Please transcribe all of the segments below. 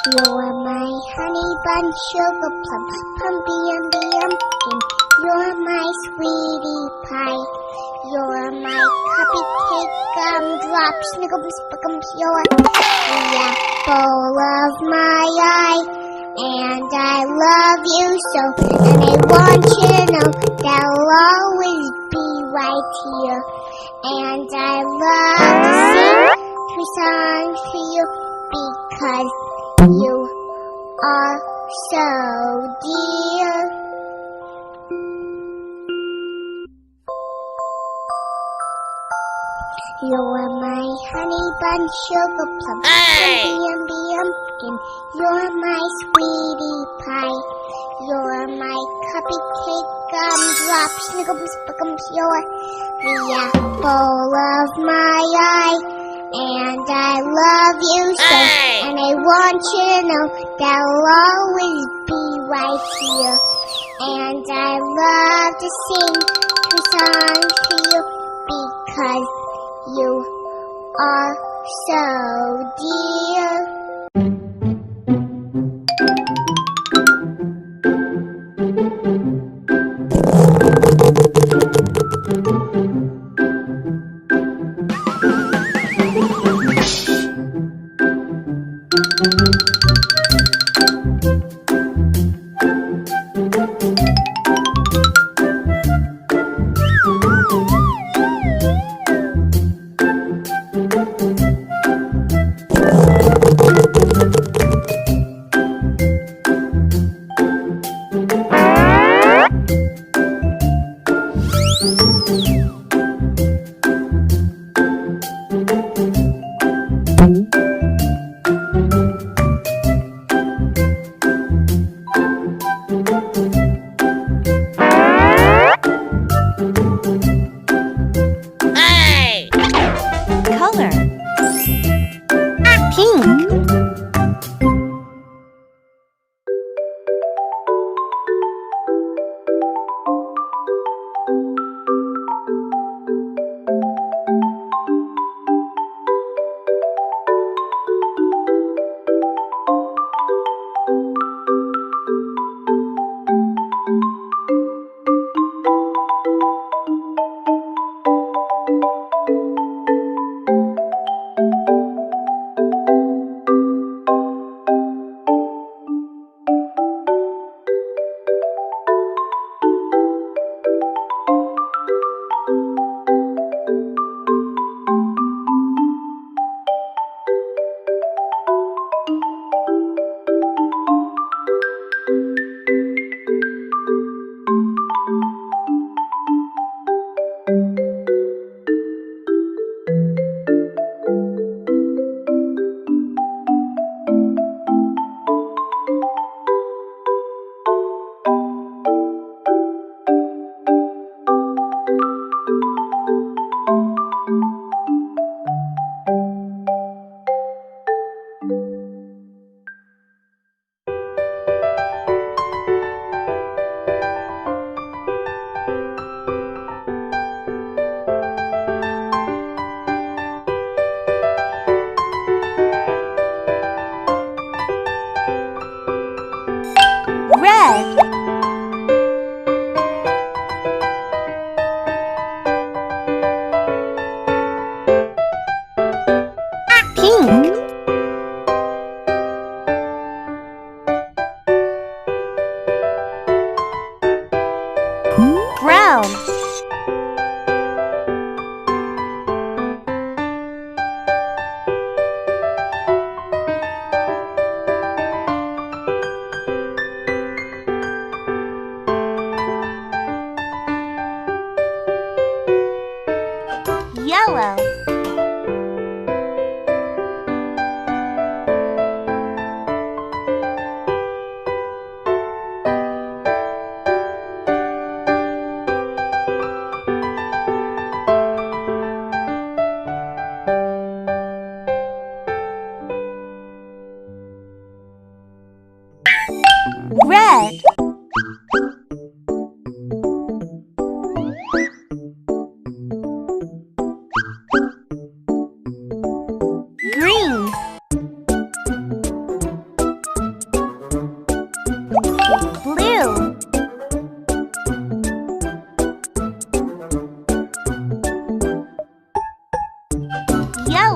You're my honey bun, sugar plum, pumpy umby umpkin. You're my sweetie pie. You're my cupcake gumdrop, snickums, spickums. You're the apple of my eye. And I love you so, and I want you to know that I'll always be right here. And I love to sing two songs to you because you are so dear. You're my honey bun, sugar plum, pumpy umby umpkin. You're my sweetie pie. You're my cupcake gumdrop, snickums, spickums. You're the apple of my eye. And I love you so, and I want you to know that I'll always be right here. And I love to sing two songs to you because you are so dear.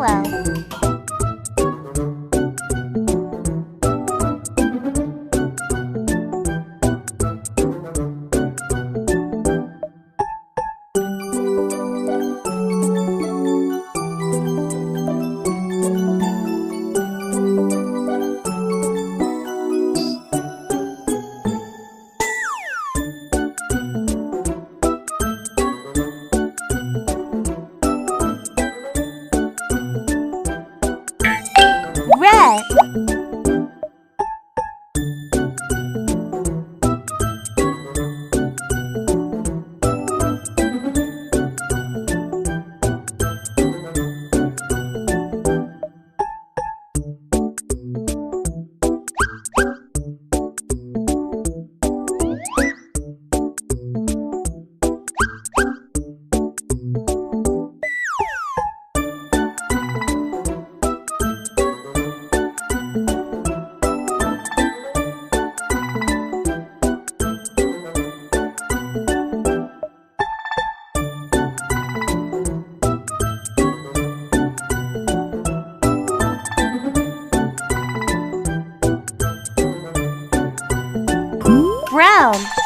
yellow. Red. Brown.